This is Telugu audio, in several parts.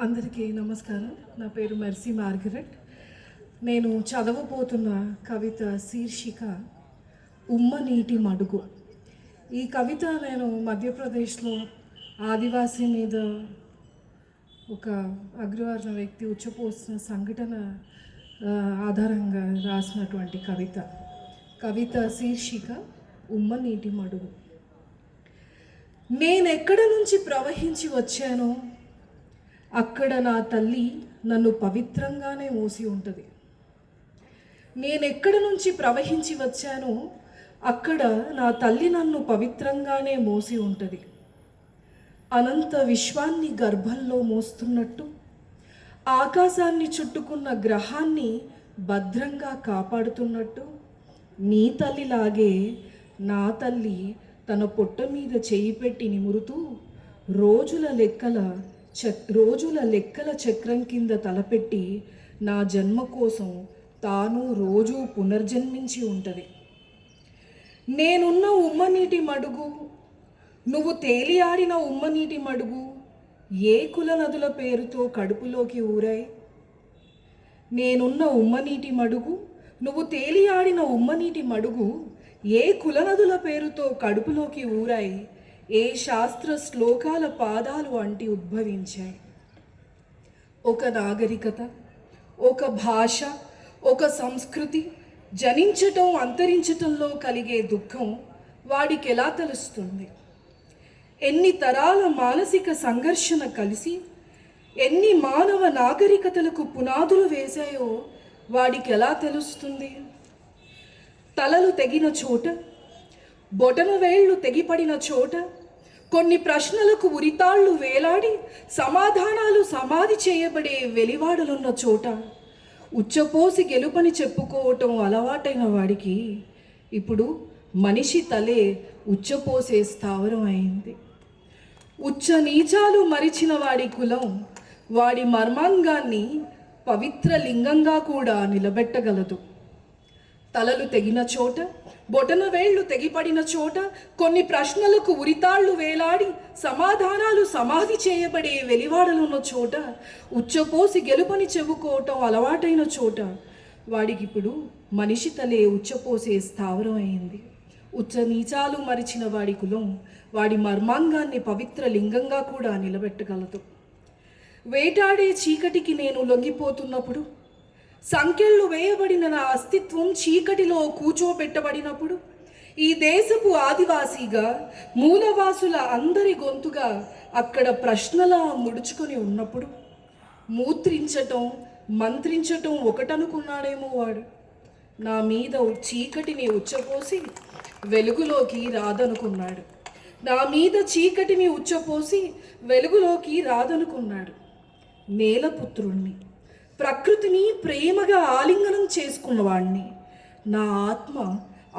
అందరికీ నమస్కారం. నా పేరు మెర్సీ మార్గరెట్. నేను చదవబోతున్న కవిత శీర్షిక ఉమ్మ నీటి మడుగు. ఈ కవిత నేను మధ్యప్రదేశ్లో ఆదివాసీ మీద ఒక అగ్రవర్ణ వ్యక్తి ఉచ్చపోసిన సంఘటన ఆధారంగా రాసినటువంటి కవిత శీర్షిక ఉమ్మ నీటి మడుగు. నేనెక్కడ నుంచి ప్రవహించి వచ్చానో అక్కడ నా తల్లి నన్ను పవిత్రంగానే మోసి ఉంటుంది. నేనెక్కడి నుంచి ప్రవహించి వచ్చానో అక్కడ నా తల్లి నన్ను పవిత్రంగానే మోసి ఉంటుంది. అనంత విశ్వాన్ని గర్భంలో మోస్తున్నట్టు ఆకాశాన్ని చుట్టుకున్న గ్రహాన్ని భద్రంగా కాపాడుతున్నట్టు నీ తల్లిలాగే నా తల్లి తన పొట్ట మీద చేయి పెట్టి నిమురుతూ రోజుల లెక్కల చక్రం కింద తలపెట్టి నా జన్మ కోసం తాను రోజు పునర్జన్మించి ఉంటుంది. నేనున్న ఉమ్మనీటి మడుగు, నువ్వు తేలియాడిన ఉమ్మనీటి మడుగు ఏ కుల నదుల పేరుతో కడుపులోకి ఊరాయి? నేనున్న ఉమ్మనీటి మడుగు, నువ్వు తేలియాడిన ఉమ్మనీటి మడుగు ఏ కుల నదుల పేరుతో కడుపులోకి ఊరాయి? ఏ శాస్త్ర శ్లోకాల పాదాలు అంటి ఉద్భవించాయి? ఒక నాగరికత, ఒక భాష, ఒక సంస్కృతి జనించటం అంతరించటంలో కలిగే దుఃఖం వాడికి ఎలా తెలుస్తుంది? ఎన్ని తరాల మానసిక సంఘర్షణ కలిసి ఎన్ని మానవ నాగరికతలకు పునాదులు వేశాయో వాడికి ఎలా తెలుస్తుంది? తలలు తెగిన చోట, బొటన వేళ్లు తెగిపడిన చోట, కొన్ని ప్రశ్నలకు ఉరితాళ్లు వేలాడి సమాధానాలు సమాధి చేయబడే వెలివాడలున్న చోట ఉచ్చపోసి గెలుపని చెప్పుకోవటం అలవాటైన వాడికి ఇప్పుడు మనిషి తలే ఉచ్చపోసే స్థావరం అయింది. ఉచ్చ నీచాలు మరిచిన వాడి కులం వాడి మర్మాంగాన్ని పవిత్ర లింగంగా కూడా నిలబెట్టగలదు. తలలు తెగిన చోట, బొటన వేళ్లు తెగిపడిన చోట, కొన్ని ప్రశ్నలకు ఉరితాళ్లు వేలాడి సమాధానాలు సమాధి చేయబడే వెలివాడలున్న చోట ఉచ్చపోసి గెలుపని చెప్పుకోవటం అలవాటైన చోట వాడికిప్పుడు మనిషి తలే ఉచ్చపోసే స్థావరం అయింది. ఉచ్చ నీచాలు మరిచిన వాడి కులం వాడి మర్మాంగాన్ని పవిత్ర లింగంగా కూడా నిలబెట్టగలదు. వేటాడే చీకటికి నేను లొంగిపోతున్నప్పుడు, సంకెళ్ళు వేయబడిన నా అస్తిత్వం చీకటిలో కూర్చోబెట్టబడినప్పుడు, ఈ దేశపు ఆదివాసీగా మూలవాసుల అందరి గొంతుగా అక్కడ ప్రశ్నలా ముడుచుకొని ఉన్నప్పుడు, మూత్రించటం మంత్రించటం ఒకటనుకున్నాడేమో వాడు. నా మీద చీకటిని ఉచ్చపోసి వెలుగులోకి రాదనుకున్నాడు. నా మీద చీకటిని ఉచ్చపోసి వెలుగులోకి రాదనుకున్నాడు. నేలపుత్రుణ్ణి, ప్రకృతిని ప్రేమగా ఆలింగనం చేసుకున్నవాణ్ణి. నా ఆత్మ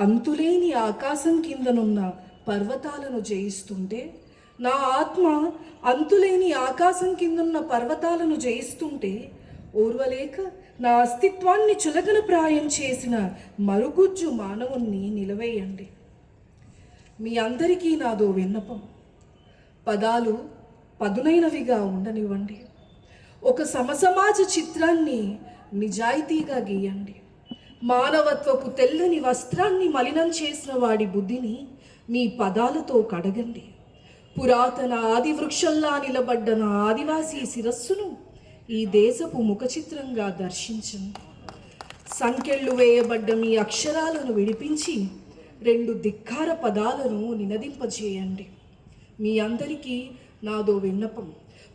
అంతులేని ఆకాశం కిందనున్న పర్వతాలను జయిస్తుంటే, నా ఆత్మ అంతులేని ఆకాశం కిందన్న పర్వతాలను జయిస్తుంటే ఓర్వలేక నా అస్తిత్వాన్ని చులకనప్రాయం చేసిన మరుగుజ్జు మానవుణ్ణి నిలవేయండి. మీ అందరికీ నాదో విన్నపం. పదాలు పదునైనవిగా ఉండనివ్వండి. ఒక సమసమాజ చిత్రాన్ని నిజాయితీగా గీయండి. మానవత్వపు తెల్లని వస్త్రాన్ని మలినం చేసిన వాడి బుద్ధిని మీ పదాలతో కడగండి. పురాతన ఆది వృక్షంలా నిలబడ్డ నా ఆదివాసీ శిరస్సును ఈ దేశపు ముఖచిత్రంగా దర్శించండి. సంకెళ్ళు వేయబడ్డ మీ అక్షరాలను విడిపించి 2 ధిక్కార పదాలను నినదింపజేయండి. మీ అందరికీ నాదో విన్నపం.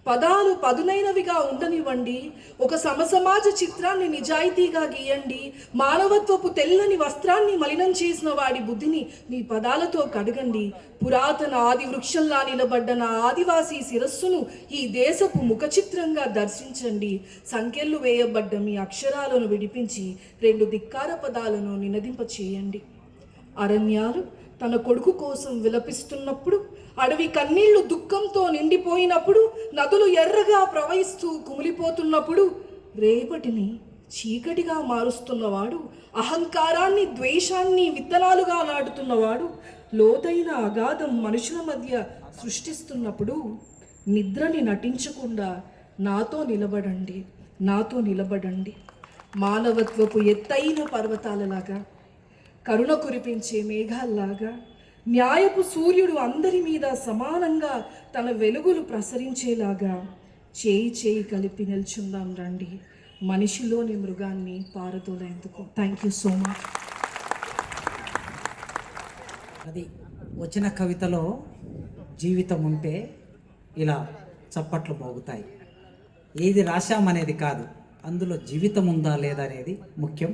పదాలు పదునైనవిగా ఉండనివ్వండి. ఒక సమసమాజ చిత్రాన్ని నిజాయితీగా గీయండి. మానవత్వపు తెల్లని వస్త్రాన్ని మలినం చేసిన వాడి బుద్ధిని మీ పదాలతో కడగండి. పురాతన ఆది వృక్షంలా నిలబడ్డ నా ఆదివాసీ శిరస్సును ఈ దేశపు ముఖచిత్రంగా దర్శించండి. సంకెళ్ళు వేయబడ్డ మీ అక్షరాలను విడిపించి 2 ధిక్కార పదాలను నినదింపచేయండి. అరణ్యాలు తన కొడుకు కోసం విలపిస్తున్నప్పుడు, అడవి కన్నీళ్లు దుఃఖంతో నిండిపోయినప్పుడు, నదులు ఎర్రగా ప్రవహిస్తూ కుమిలిపోతున్నప్పుడు, రేపటిని చీకటిగా మారుస్తున్నవాడు, అహంకారాన్ని ద్వేషాన్ని విత్తనాలుగా నాటుతున్నవాడు, లోతైన అగాధం మనుషుల మధ్య సృష్టిస్తున్నప్పుడు నిద్రని నటించకుండా నాతో నిలబడండి, నాతో నిలబడండి. మానవత్వపు ఎత్తైన పర్వతాలలాగా, కరుణ కురిపించే మేఘాల్లాగా, న్యాయపు సూర్యుడు అందరి మీద సమానంగా తన వెలుగులు ప్రసరించేలాగా చేయి చేయి కలిపి నిల్చుందాం రండి, మనిషిలోని మృగాన్ని పారదోలేందుకు. Thank you so much. అది వచ్చిన కవితలో జీవితం ఉంటే ఇలా చప్పట్లు మోగుతాయి. ఏది రాశామనేది కాదు, అందులో జీవితం ఉందా లేదా అనేది ముఖ్యం.